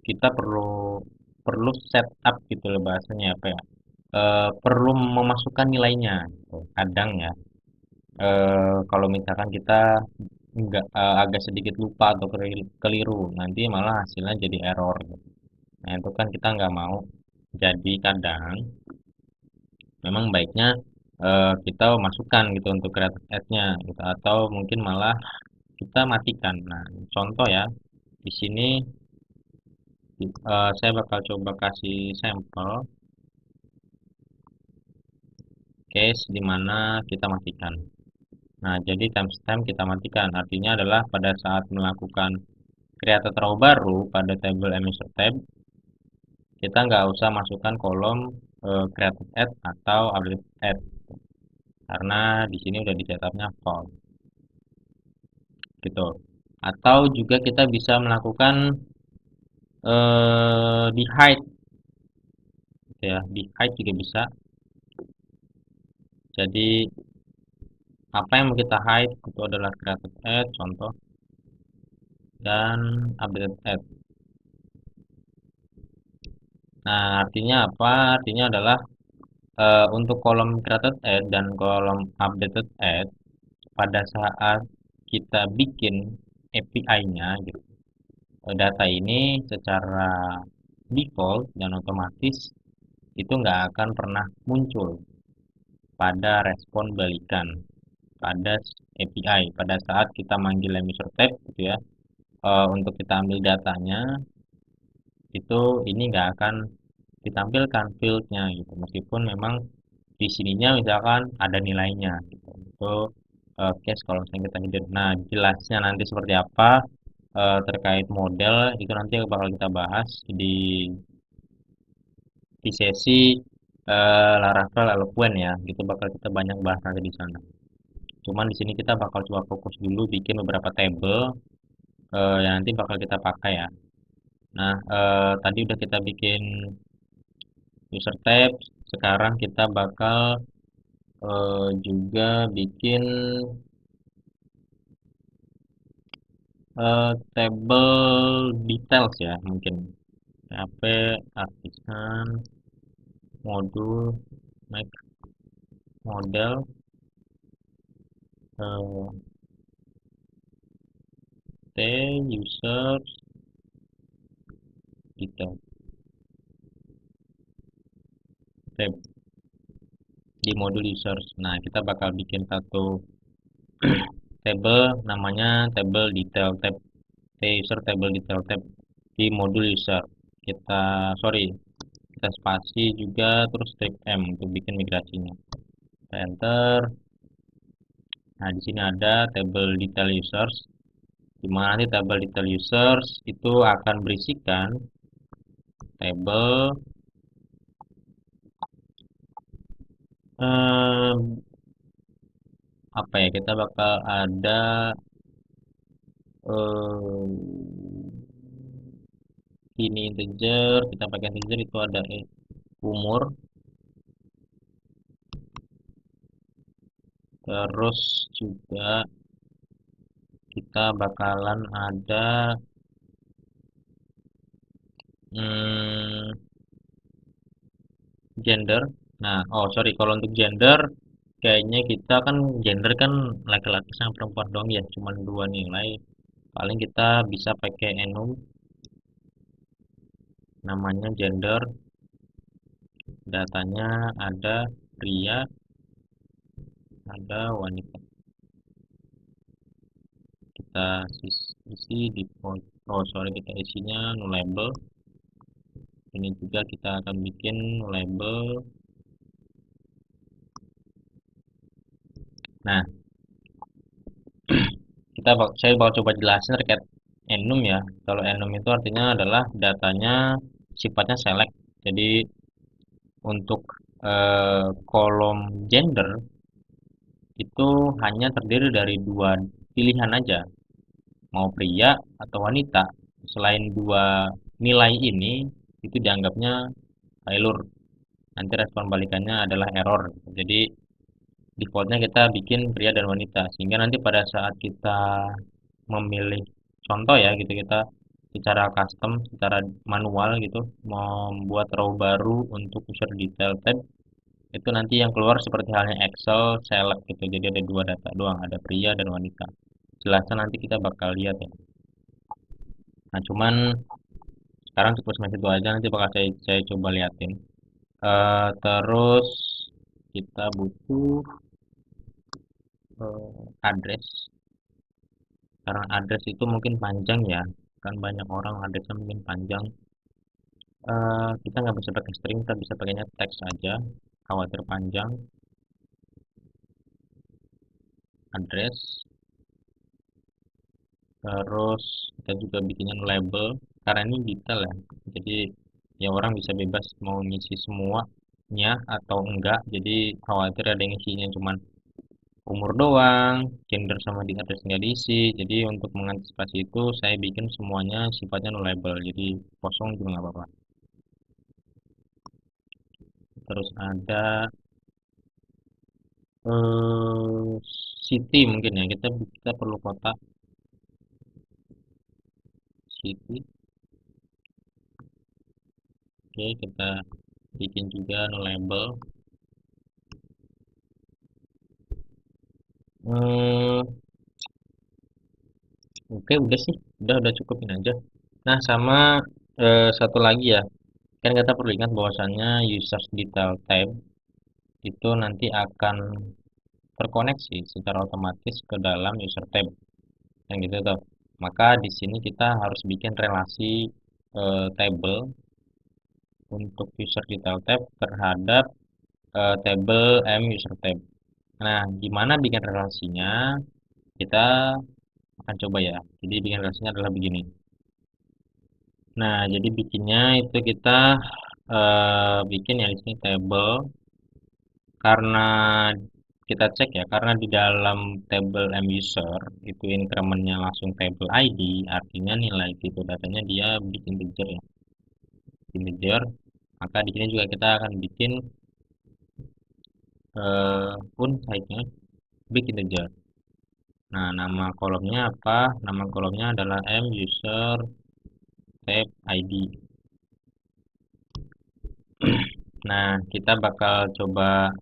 kita perlu perlu setup gitu loh bahasanya apa ya, perlu memasukkan nilainya gitu. Kadang ya kalau misalkan kita nggak agak sedikit lupa atau keliru nanti malah hasilnya jadi error gitu. Nah itu kan kita nggak mau, jadi kadang memang baiknya kita masukkan gitu untuk creative ad-nya gitu atau mungkin malah kita matikan. Nah, contoh ya, di sini saya bakal coba kasih sampel. case di mana kita matikan. Nah, jadi timestamp kita matikan. Artinya adalah pada saat melakukan create row baru pada table emission tab, kita nggak usah masukkan kolom created add atau update add karena di sini udah di setupnya false gitu. Atau juga kita bisa melakukan di hide gitu ya, di hide juga bisa. Jadi apa yang mau kita hide itu adalah created add contoh dan updated add. Nah, artinya apa? Artinya adalah untuk kolom created add dan kolom updated add pada saat kita bikin API-nya gitu. Data ini secara default dan otomatis itu nggak akan pernah muncul pada respon balikan pada API pada saat kita manggil user tab gitu ya, untuk kita ambil datanya itu ini nggak akan ditampilkan fieldnya gitu meskipun memang di sininya misalkan ada nilainya gitu. Itu case kalau misalnya kita hidup. Nah, jelasnya nanti seperti apa terkait model itu nanti bakal kita bahas di sesi Laravel Eloquent ya. Gitu bakal kita banyak bahas nanti di sana. Cuman di sini kita bakal coba fokus dulu bikin beberapa table yang nanti bakal kita pakai ya. Nah, tadi udah kita bikin user tab, sekarang kita bakal juga bikin table details ya mungkin. PHP artisan modul make model eh, t user detail tab di modul users. Nah, kita bakal bikin satu table namanya table detail tab t user table detail tab di modul user. Kita sorry, kita spasi juga terus strip M untuk bikin migrasinya. Kita enter. Nah, di sini ada table detail users di mana nanti table detail users itu akan berisikan table eh, apa ya, kita bakal ada eh, ini integer, kita pakai integer itu ada umur, terus juga kita bakalan ada hmm, gender. Nah, oh sorry, kalau untuk gender kayaknya kita kan gender kan laki-laki sama perempuan dong ya, cuma dua nilai. Paling kita bisa pakai enum namanya gender, datanya ada pria, ada wanita. Kita isi default, oh sorry, kita isinya nullable. Ini juga kita akan bikin nullable. Nah, saya bakal coba jelasin terkait enum ya. Kalau enum itu artinya adalah datanya sifatnya select. Jadi untuk kolom gender itu hanya terdiri dari dua pilihan aja, mau pria atau wanita. Selain dua nilai ini itu dianggapnya failure. Nanti respon balikannya adalah error. Jadi defaultnya kita bikin pria dan wanita sehingga nanti pada saat kita memilih contoh ya gitu, kita secara custom secara manual gitu membuat row baru untuk user detail tab itu nanti yang keluar seperti halnya Excel select gitu, jadi ada dua data doang, ada pria dan wanita. Jelasnya nanti kita bakal lihat ya. Nah, cuman sekarang cukup sampai situ aja, nanti bakal saya coba liatin. Terus kita butuh address, karena address itu mungkin panjang ya, kan banyak orang addressnya mungkin panjang. Kita nggak bisa pakai string, kita bisa pakainya teks aja, khawatir panjang. address, terus kita juga bikinnya label karena ini detail ya, jadi ya orang bisa bebas mau ngisi semuanya atau enggak, jadi khawatir ada yang isinya cuman umur doang, gender sama di address nggak diisi. Jadi untuk mengantisipasi itu saya bikin semuanya sifatnya nullable, jadi kosong juga nggak apa-apa. Terus ada eh, city mungkin ya, kita perlu kota city. Oke, kita bikin juga nullable. Hmm, oke udah sih, udah cukupin aja. Nah sama satu lagi ya, kan kita perlu ingat bahwasannya users detail tab itu nanti akan terkoneksi secara otomatis ke dalam user tab yang gitu tuh. Maka di sini kita harus bikin relasi table untuk user detail tab terhadap table m user tab. Nah, gimana bikin relasinya? Kita akan coba ya. Jadi bikin relasinya adalah begini. Nah, jadi bikinnya itu kita bikin ya di sini table karena kita cek ya, karena di dalam table m user itu incrementnya langsung table ID, artinya nilai tipe datanya dia bikin integer ya, integer. Maka di sini juga kita akan bikin pun type-nya big integer. Nah, nama kolomnya apa? Nama kolomnya adalah m user tab ID. Nah, kita bakal coba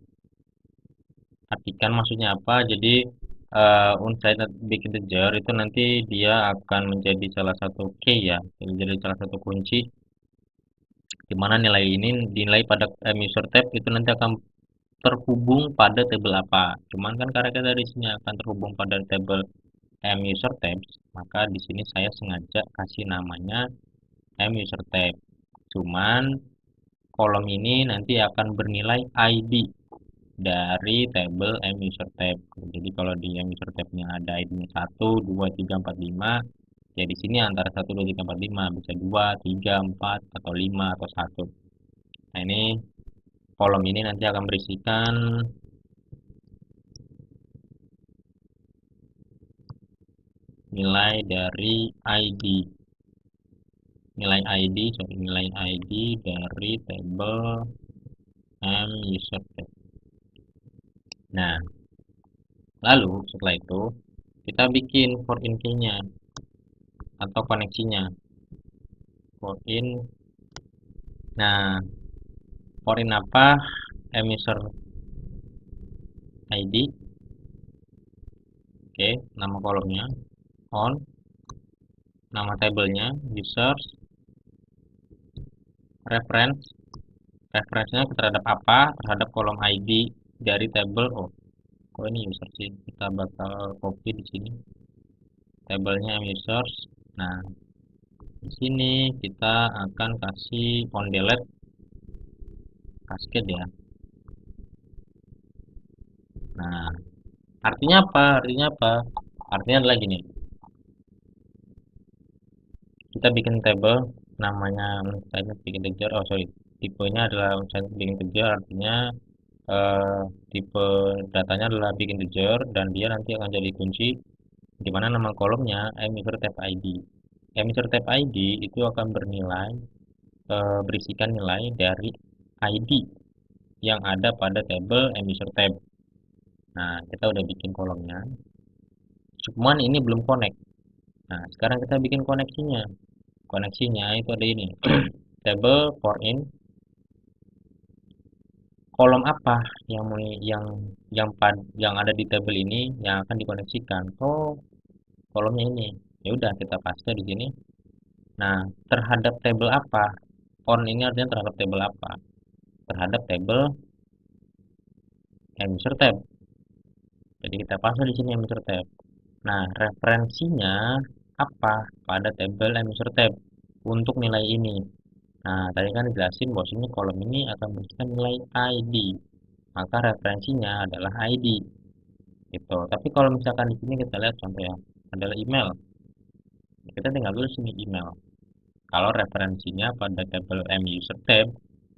artikan maksudnya apa. Jadi unsigned big integer itu nanti dia akan menjadi salah satu key ya, menjadi salah satu kunci di mana nilai ini dinilai pada user tab itu nanti akan terhubung pada table apa. Cuman kan karena kita di sini akan terhubung pada table user tabs, maka di sini saya sengaja kasih namanya user tab. Cuman kolom ini nanti akan bernilai ID dari table user tab. Jadi kalau di user tabnya ada ID-nya 1, 2, 3, 4, 5, ya di sini antara 1, 2, 3, 4, 5 bisa 2, 3, 4 atau 5 atau 1. Nah, ini kolom ini nanti akan berisikan nilai dari ID. Nilai ID dari table user tab. Nah, lalu setelah itu kita bikin for in key-nya atau koneksinya. For in. Nah, for in apa? User ID. Oke, nama kolomnya on, nama tabelnya users, reference. Reference-nya terhadap apa? Terhadap kolom ID dari tabel. Oh, kok ini user sih? Kita bakal copy di sini. Tabelnya users. Nah, di sini kita akan kasih on delete cascade ya. Nah, artinya apa? Artinya apa? Artinya adalah gini. Kita bikin table namanya unsigned big integer. Oh, sorry. Tipenya adalah unsigned big integer, artinya tipe datanya adalah big integer dan dia nanti akan jadi kunci di mana nama kolomnya user tab ID. User tab ID itu akan berisikan nilai dari ID yang ada pada tabel user tab. Nah, kita udah bikin kolomnya. Cuman ini belum connect. Nah, sekarang kita bikin koneksinya. Koneksinya itu ada ini. Table for in kolom apa yang ada di tabel ini yang akan dikoneksikan. Oh, kolomnya ini. Ya udah kita paste di sini. Nah, terhadap tabel apa? On ini artinya terhadap tabel apa? Terhadap tabel user tab. Jadi kita paste di sini user tab. Nah, referensinya apa pada tabel user tab untuk nilai ini? Nah, tadi kan dijelasin bahwasanya kolom ini akan memberikan nilai ID. Maka referensinya adalah ID. gitu. Tapi kalau misalkan di sini kita lihat contoh ya, adalah email. Kita tinggal tulis ini email. Kalau referensinya pada tabel M user tab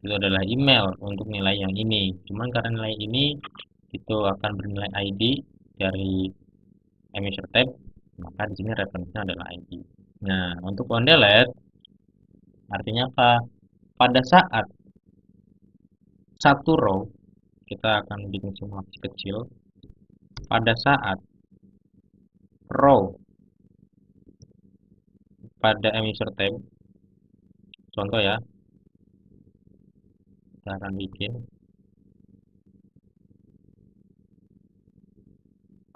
itu adalah email untuk nilai yang ini. Cuman karena nilai ini itu akan bernilai ID dari M user tab, maka di sini referensinya adalah ID. Nah, untuk on delete artinya apa? Pada saat satu row, kita akan bikin simulasi kecil. Pada saat row pada M user tab, contoh ya, kita akan bikin.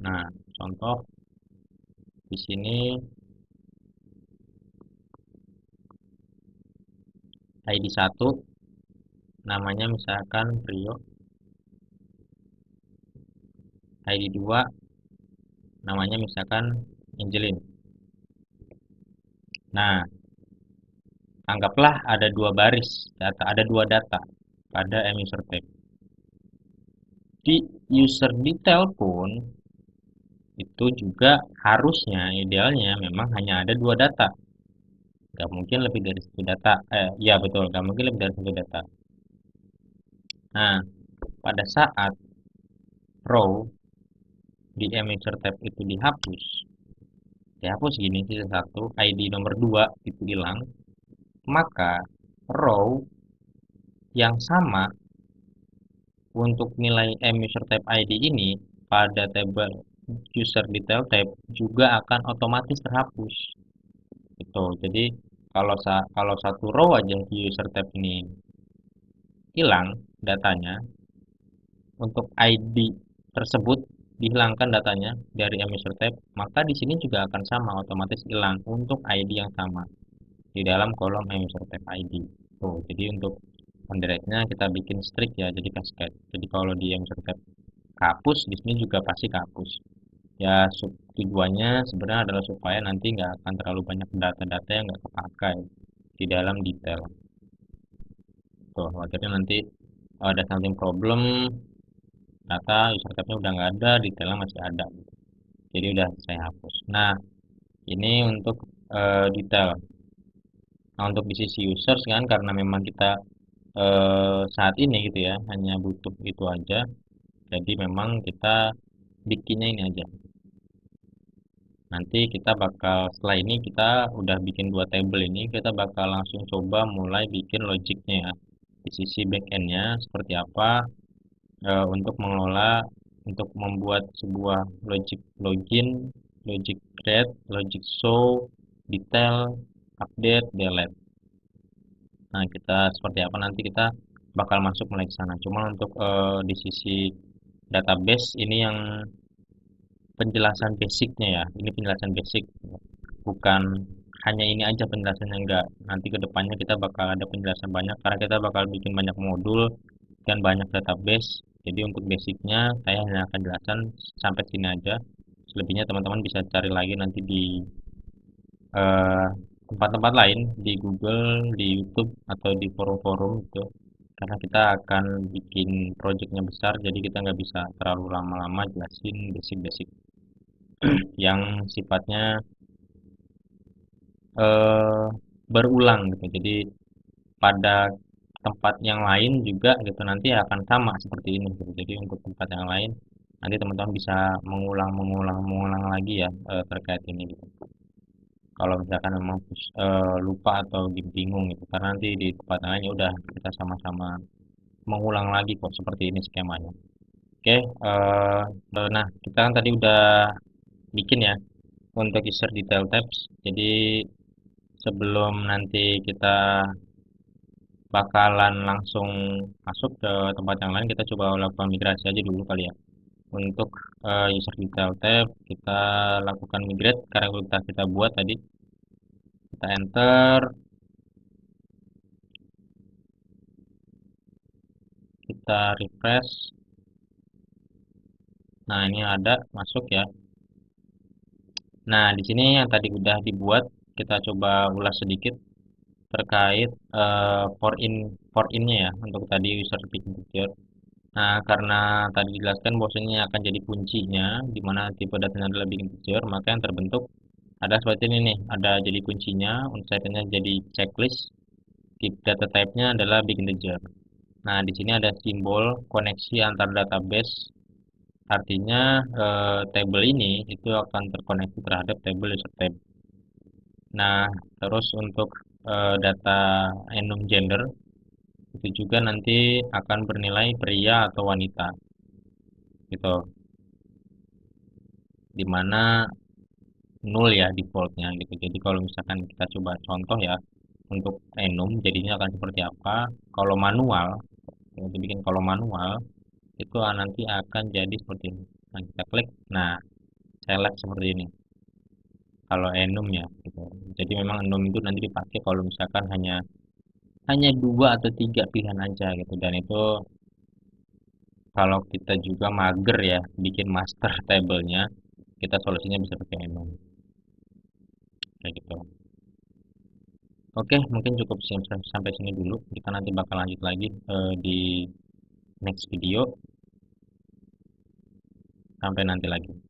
Nah, contoh di sini ID 1 namanya misalkan Rio, ID 2 namanya misalkan Angelin. Nah, anggaplah ada dua baris data, ada dua data pada M user tab. Di user detail pun itu juga harusnya idealnya memang hanya ada dua data. Gak mungkin lebih dari satu data. Ya betul, gak mungkin lebih dari satu data. Nah, pada saat row di M user tab itu dihapus gini sisa satu, ID nomor 2 itu hilang, maka row yang sama untuk nilai M user tab ID ini pada tabel user detail tab juga akan otomatis terhapus. Itu. Jadi kalau satu row aja di user tab ini hilang datanya, untuk ID tersebut dihilangkan datanya dari M user tab, maka di sini juga akan sama otomatis hilang untuk ID yang sama di dalam kolom M user tab ID. Tuh, jadi untuk menderetnya kita bikin strict ya, jadi cascade. Jadi kalau di M user tab kehapus, di sini juga pasti kehapus. Ya, tujuannya sebenarnya adalah supaya nanti nggak akan terlalu banyak data-data yang nggak kepakai di dalam detail. Tuh, akhirnya nanti ada something problem, data user tab-nya udah nggak ada, detailnya masih ada. Jadi udah saya hapus. Nah, ini untuk detail. Nah, untuk di sisi users kan karena memang kita saat ini gitu ya, hanya butuh itu aja. Jadi memang kita bikinnya ini aja. Nanti kita bakal setelah ini kita udah bikin dua table ini, kita bakal langsung coba mulai bikin logiknya ya. Di sisi backendnya seperti apa untuk mengelola, untuk membuat sebuah logic login, logic create, logic show, detail, update, delete. Nah, kita seperti apa nanti kita bakal masuk mulai ke sana. Cuma untuk di sisi database ini yang penjelasan basicnya ya. Ini penjelasan basic. Bukan hanya ini aja penjelasannya enggak. Nanti ke depannya kita bakal ada penjelasan banyak karena kita bakal bikin banyak modul dan banyak database. Jadi untuk basicnya saya hanya akan jelaskan sampai sini aja. Selebihnya teman-teman bisa cari lagi nanti di eh, tempat-tempat lain di Google, di YouTube atau di forum-forum gitu. Karena kita akan bikin projectnya besar, jadi kita nggak bisa terlalu lama-lama jelasin basic-basic yang sifatnya eh, berulang gitu. Jadi pada tempat yang lain juga gitu nanti akan sama seperti ini gitu. Jadi untuk tempat yang lain nanti teman-teman bisa mengulang lagi ya terkait ini gitu. Kalau misalkan memang lupa atau bingung gitu karena nanti di tempat lain ya udah kita sama-sama mengulang lagi kok seperti ini skemanya. Oke, nah kita kan tadi udah bikin ya untuk user detail tabs. Jadi sebelum nanti kita bakalan langsung masuk ke tempat yang lain, kita coba lakukan migrasi aja dulu kali ya. Untuk user detail tab kita lakukan migrate karena kita buat tadi. Kita enter, kita refresh. Nah, ini ada masuk ya. Nah, di sini yang tadi udah dibuat, kita coba ulas sedikit terkait for innya ya untuk tadi user integer. Nah, karena tadi dijelaskan bahwasanya akan jadi kuncinya, di mana tipe datanya adalah big integer, maka yang terbentuk ada seperti ini nih, ada jadi kuncinya, unsignednya jadi checklist, keep data type-nya adalah big integer. Nah, di sini ada simbol koneksi antar database, artinya table ini itu akan terkoneksi terhadap table user type. Nah, terus untuk data enum gender itu juga nanti akan bernilai pria atau wanita, gitu. Dimana nol ya defaultnya gitu. Jadi kalau misalkan kita coba contoh ya untuk enum jadinya akan seperti apa? Kalau manual, kita bikin kalau manual itu nanti akan jadi seperti ini. Nah, kita klik, nah select seperti ini. Kalau enum ya, gitu. Jadi memang enum itu nanti dipakai kalau misalkan hanya dua atau tiga pilihan aja gitu. Dan itu kalau kita juga mager ya bikin master table-nya, kita solusinya bisa pakai enum kayak gitu. Oke, mungkin cukup sampai sini dulu. Kita nanti bakal lanjut lagi di next video. Sampai nanti lagi.